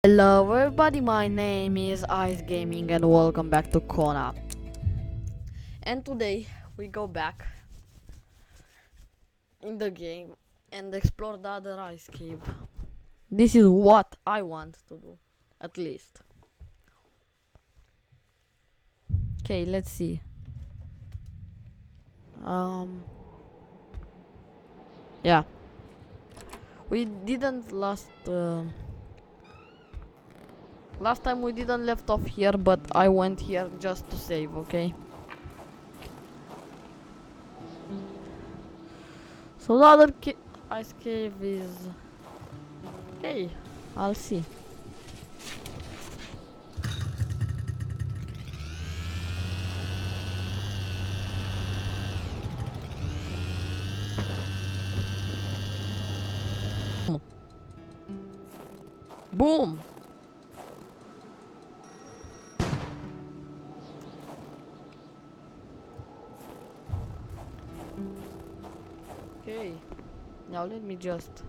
Hello everybody, my name is Ice Gaming and welcome back to Kona. And today we go back in the game and explore the other ice cave. This is what I want to do, at least. Okay, let's see. Yeah. We didn't last time we didn't left off here, but I went here just to save, okay? So the other ice cave is... Hey, I'll see. Boom! Okay, now let me just...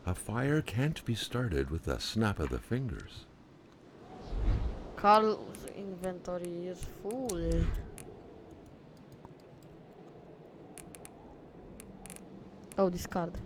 A fire can't be started with a snap of the fingers. Carl's inventory is full. Oh, discard.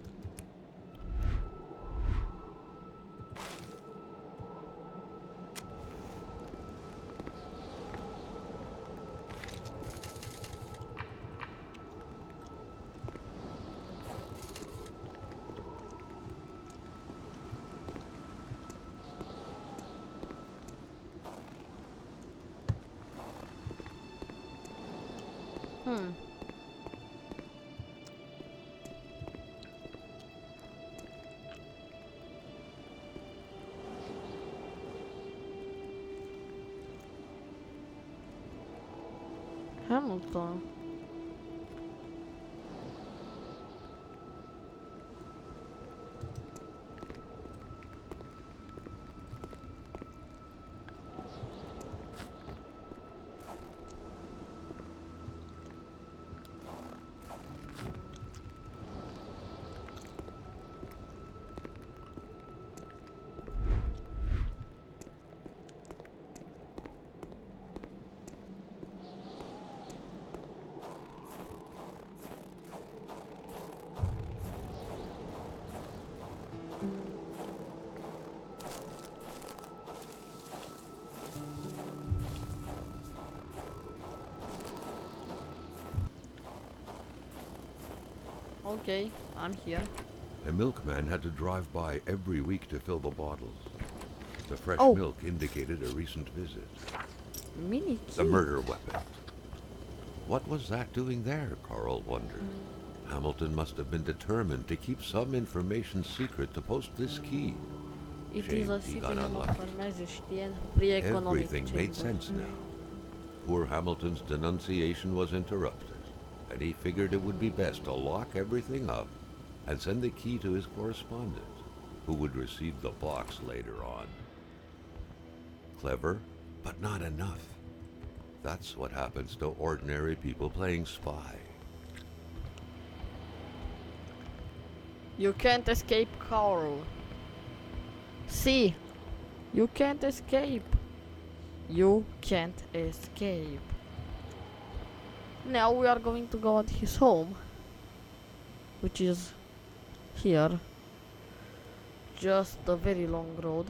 Hmm. Hamilton. Okay, I'm here. A milkman had to drive by every week to fill the bottles. The fresh Oh. milk indicated a recent visit. Mini key. The murder weapon. What was that doing there, Carl wondered. Hamilton must have been determined to keep some information secret to post this key. It Shame is a he city got numai unlucky. farmează, știe? Pre-economic Everything chamber. made sense now. Poor Hamilton's denunciation was interrupted, and he figured it would be best to lock everything up and send the key to his correspondent, who would receive the box later on. Clever, but not enough. That's what happens to ordinary people playing spy. You can't escape, Carl. See, you can't escape. You can't escape. Now we are going to go at his home, which is here. Just a very long road.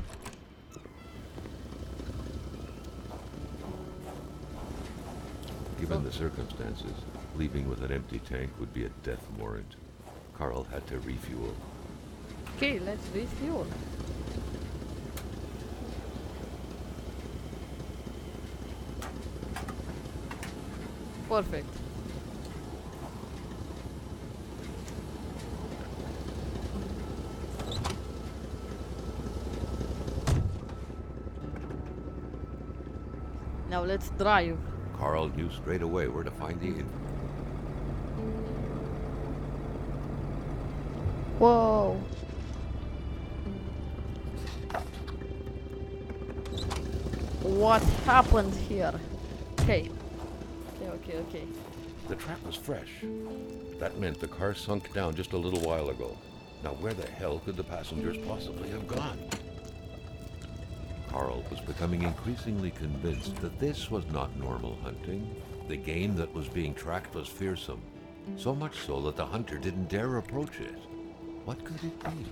Given the circumstances, leaving with an empty tank would be a death warrant. Carl had to refuel. Okay, let's refuel. Perfect. Now let's drive. Carl knew straight away where to find the info. Whoa. What happened here? Okay. Okay. The track was fresh. That meant the car sunk down just a little while ago. Now where the hell could the passengers possibly have gone? Carl was becoming increasingly convinced that this was not normal hunting. The game that was being tracked was fearsome, so much so that the hunter didn't dare approach it. What could it be?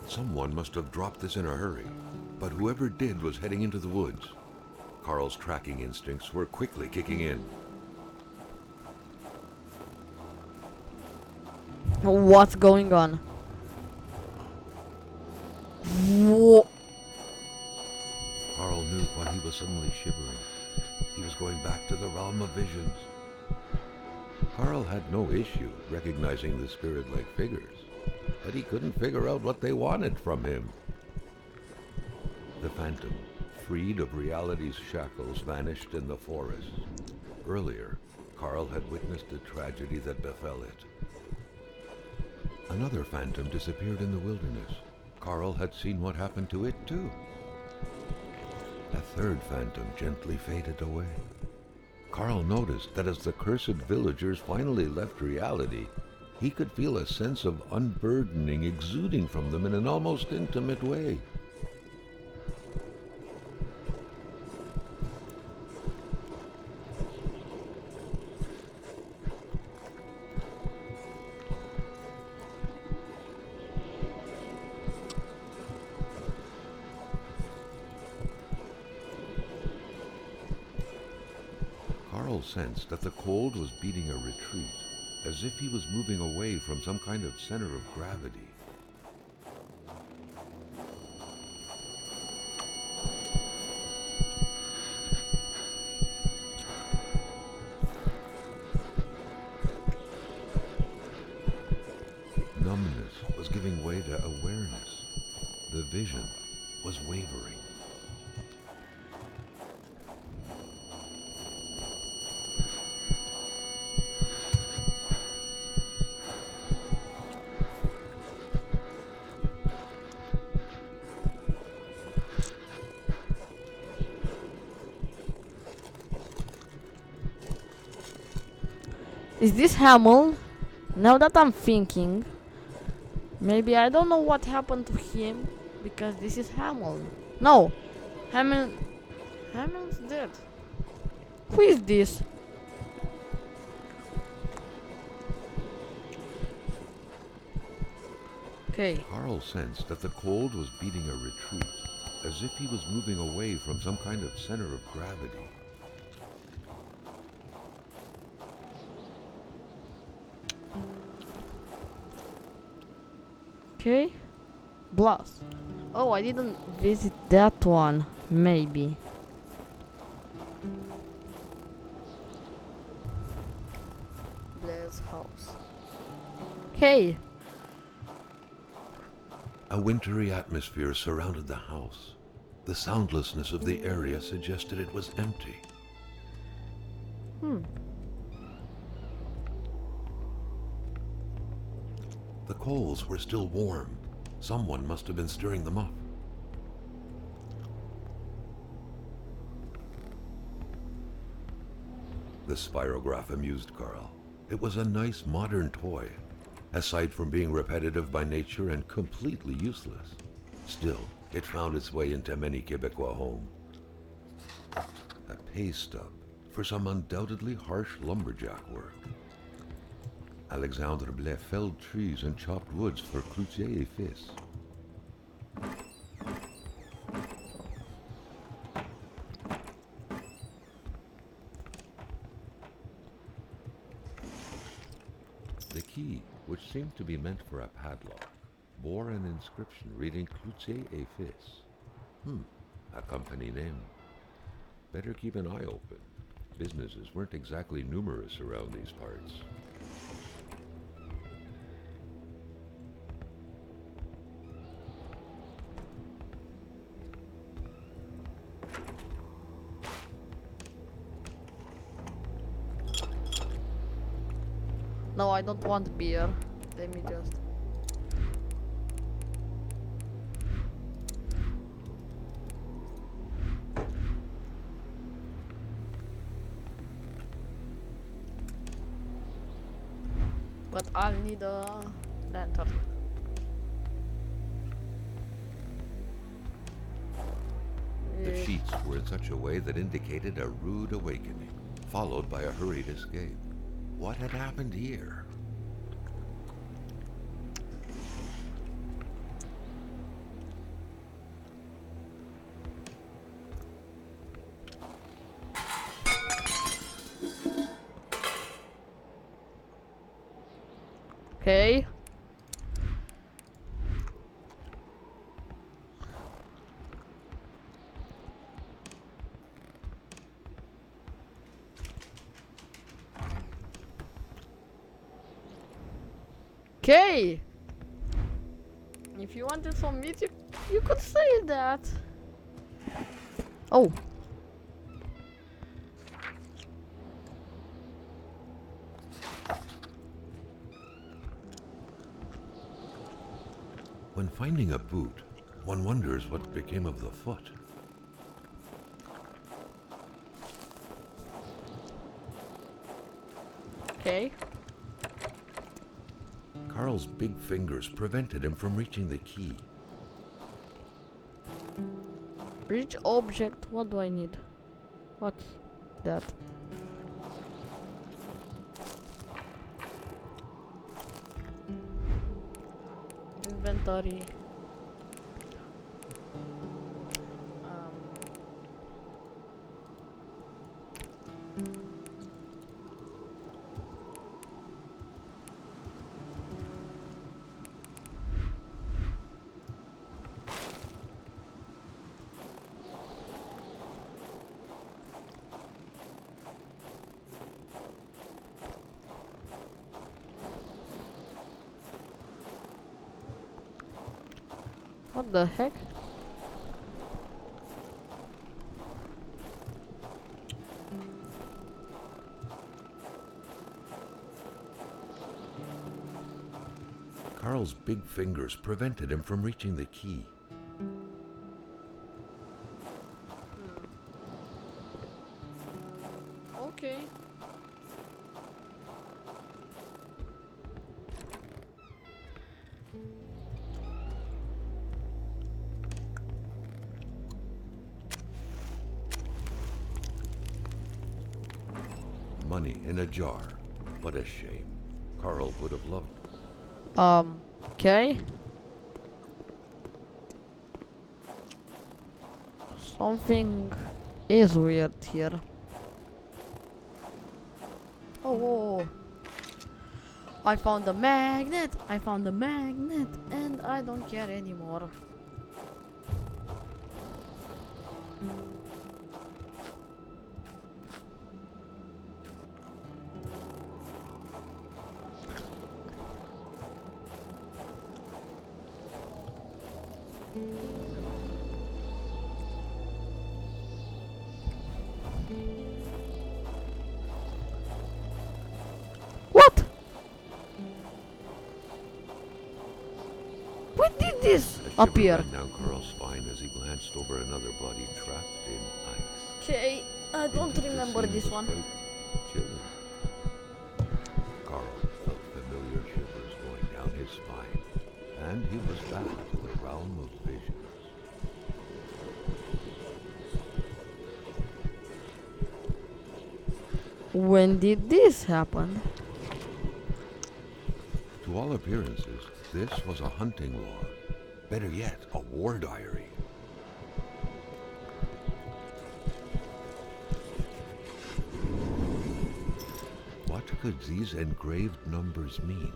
Someone must have dropped this in a hurry, but whoever did was heading into the woods. Carl's tracking instincts were quickly kicking in. What's going on? Whoa. Carl knew why he was suddenly shivering. He was going back to the realm of visions. Carl had no issue recognizing the spirit-like figures, but he couldn't figure out what they wanted from him. The phantom, freed of reality's shackles, vanished in the forest. Earlier, Carl had witnessed a tragedy that befell it. Another phantom disappeared in the wilderness. Carl had seen what happened to it too. A third phantom gently faded away. Carl noticed that as the cursed villagers finally left reality, he could feel a sense of unburdening exuding from them in an almost intimate way. Carl sensed that the cold was beating a retreat, as if he was moving away from some kind of center of gravity. Numbness was giving way to awareness. The vision was wavering. Is this Hamill? Now that I'm thinking, maybe I don't know what happened to him because this is Hamill. No, Hamill's dead. Who is this? Okay. Carl sensed that the cold was beating a retreat, as if he was moving away from some kind of center of gravity. Okay. Blast. Oh, I didn't visit that one. Maybe. Blair's house. Okay. A wintry atmosphere surrounded the house. The soundlessness of the area suggested it was empty. The coals were still warm. Someone must have been stirring them up. The spirograph amused Carl. It was a nice modern toy, aside from being repetitive by nature and completely useless. Still, it found its way into many Quebecois homes. A pay stub for some undoubtedly harsh lumberjack work. Alexandre Blais felled trees and chopped woods for Cloutier et Fils. The key, which seemed to be meant for a padlock, bore an inscription reading Cloutier et Fils. A company name. Better keep an eye open. Businesses weren't exactly numerous around these parts. No, I don't want beer. Let me just. but I'll need a lantern. The Eh, sheets were in such a way that indicated a rude awakening, followed by a hurried escape. What had happened here? Okay. Okay. If you wanted some meat, you could say that. Oh. When finding a boot, one wonders what became of the foot. Okay. Carl's big fingers prevented him from reaching the key. Reach object. What do I need? What's that? Inventory. What the heck? Carl's big fingers prevented him from reaching the key. Okay. Money in a jar. What a shame. Carl would have loved it. Okay. Something is weird here. Oh. I found the magnet! I found the magnet! And I don't care anymore. What? When did this A shiver appear? ran down Carl's spine as he glanced over another body trapped in ice. Okay, I don't Indeed, the remember scene this was one. quite chilling. Carl felt familiar shivers going down his spine, and he was back to the realm of visions. When did this happen? To all appearances, this was a hunting log. Better yet, a war diary. What could these engraved numbers mean?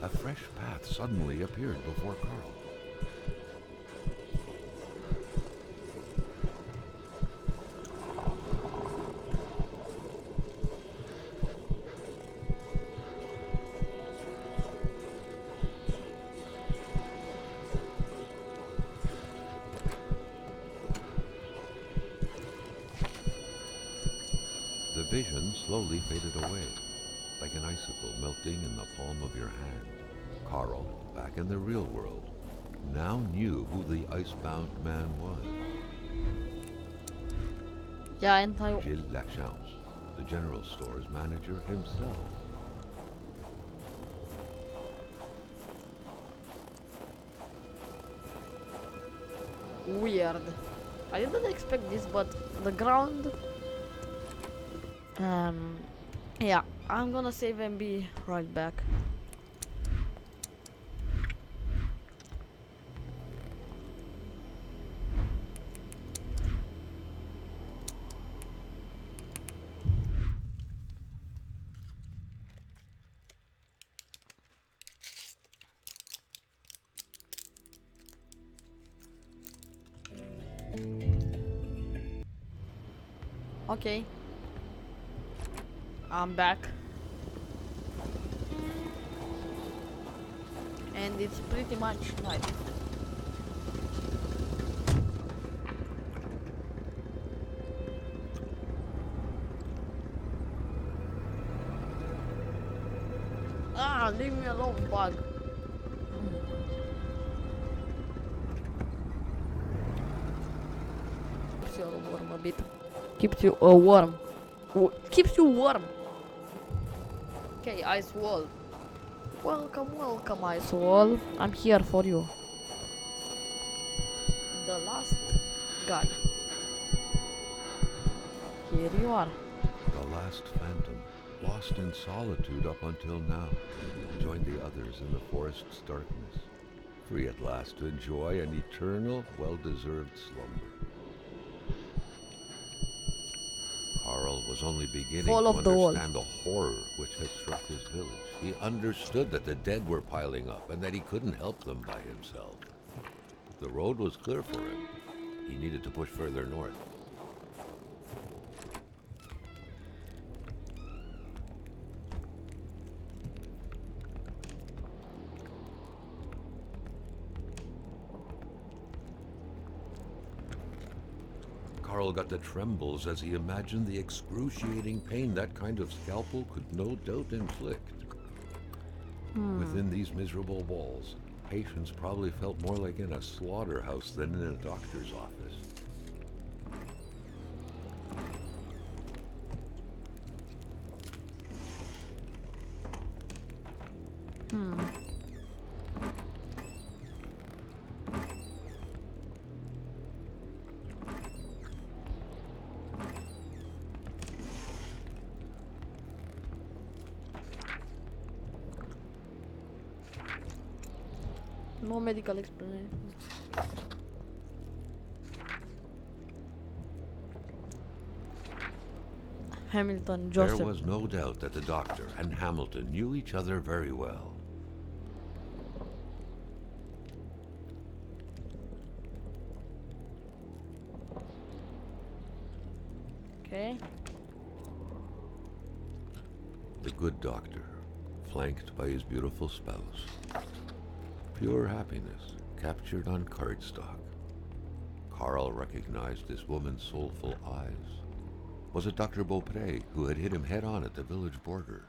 A fresh path suddenly appeared before Carl. The vision slowly faded away, like an icicle melting in the palm of your hand. Carl, back in the real world, now knew who the icebound man was. Yeah, and I Gilles Lachance, the general store's manager himself. weird. I didn't expect this, but the ground. Um, yeah, I'm gonna save and be right back. Okay, I'm back, and it's pretty much night. Ah, leave me alone, bug. Keeps you warm a bit. Keeps you warm. Keeps you warm. Okay, ice wall. Welcome, welcome, ice wall. I'm here for you. The last guy. Here you are. The last phantom, lost in solitude up until now, joined the others in the forest's darkness, free at last to enjoy an eternal, well-deserved slumber. Carl was only beginning Fall to of the wall. understand the horror which had struck his village. He understood that the dead were piling up and that he couldn't help them by himself. The road was clear for him. He needed to push further north. Carl got the trembles as he imagined the excruciating pain that kind of scalpel could no doubt inflict. Within these miserable walls, patients probably felt more like in a slaughterhouse than in a doctor's office. No medical explanation. Hamilton, Joseph. There was no doubt that the doctor and Hamilton knew each other very well. Okay. The good doctor, flanked by his beautiful spouse. Pure happiness, captured on cardstock. Carl recognized this woman's soulful eyes. Was it Dr. Beaupre who had hit him head-on at the village border?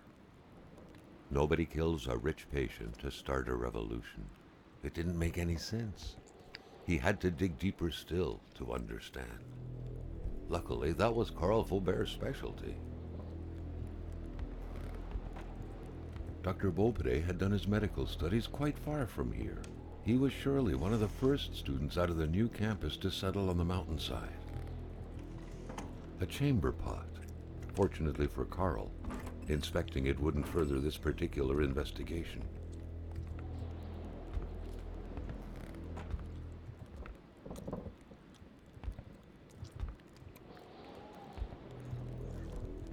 Nobody kills a rich patient to start a revolution. It didn't make any sense. He had to dig deeper still to understand. Luckily, that was Carl Faubert's specialty. Dr. Beaupre had done his medical studies quite far from here. He was surely one of the first students out of the new campus to settle on the mountainside. A chamber pot. Fortunately for Carl, inspecting it wouldn't further this particular investigation.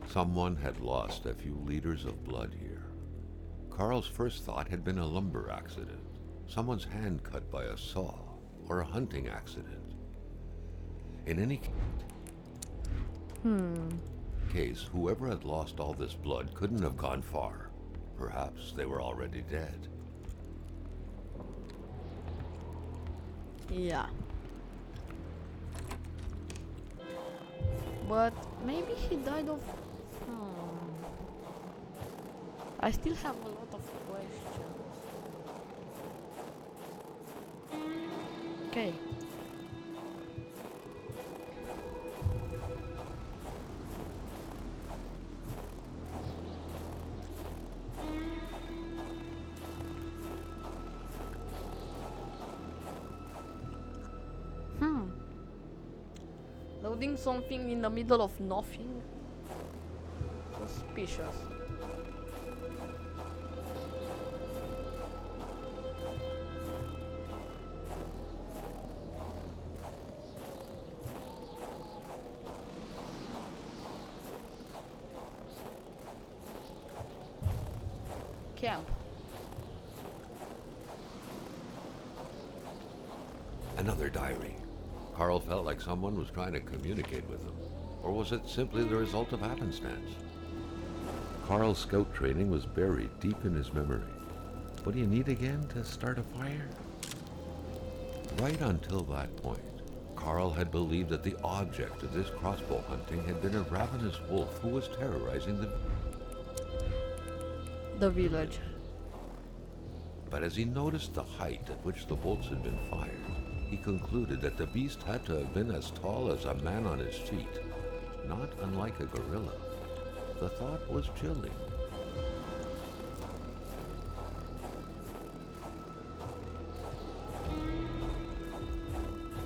Someone had lost a few liters of blood here. Carl's first thought had been a lumber accident, someone's hand cut by a saw, or a hunting accident. In any case, whoever had lost all this blood couldn't have gone far. Perhaps they were already dead. Yeah. But maybe he died of... I still have a lot of questions. Okay. Loading something in the middle of nothing? Suspicious. Camp. Another diary. Carl felt like someone was trying to communicate with him. Or was it simply the result of happenstance? Carl's scout training was buried deep in his memory. What do you need again to start a fire? Right until that point, Carl had believed that the object of this crossbow hunting had been a ravenous wolf who was terrorizing The village. But as he noticed the height at which the bolts had been fired, he concluded that the beast had to have been as tall as a man on his feet, not unlike a gorilla. The thought was chilling.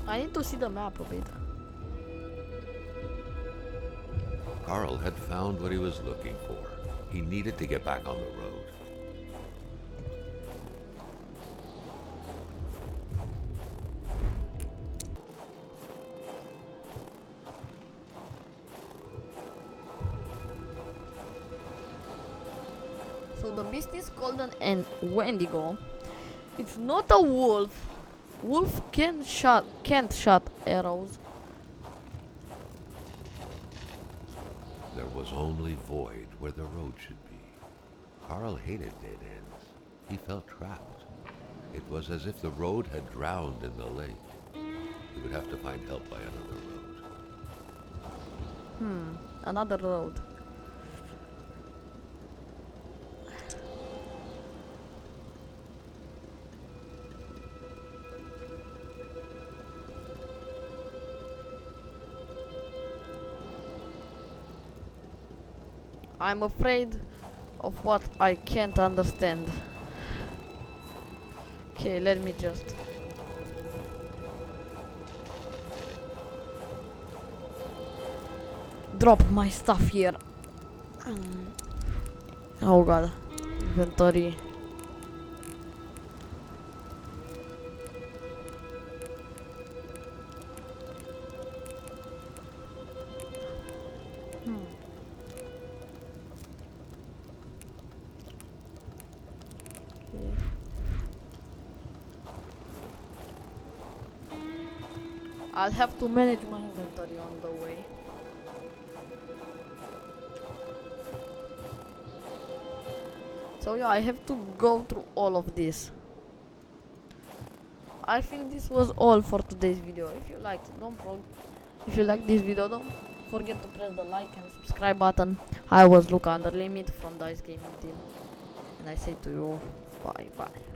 I need to see the map a bit. Carl had found what he was looking for. He needed to get back on the road. So the beast is called an Wendigo. It's not a wolf. Wolf can't shot arrows. There was only void where the road should be. Carl hated dead ends. He felt trapped. It was as if the road had drowned in the lake. He would have to find help by another road. Another road. I'm afraid of what I can't understand. Okay, let me just... drop my stuff here. Oh god. Inventory. I'll have to manage my inventory on the way. So yeah, I have to go through all of this. I think this was all for today's video. If you liked it, if you like this video, don't forget to press the like and subscribe button. I was Luca Underlimit from Dice Gaming Team, and I say to you, bye bye.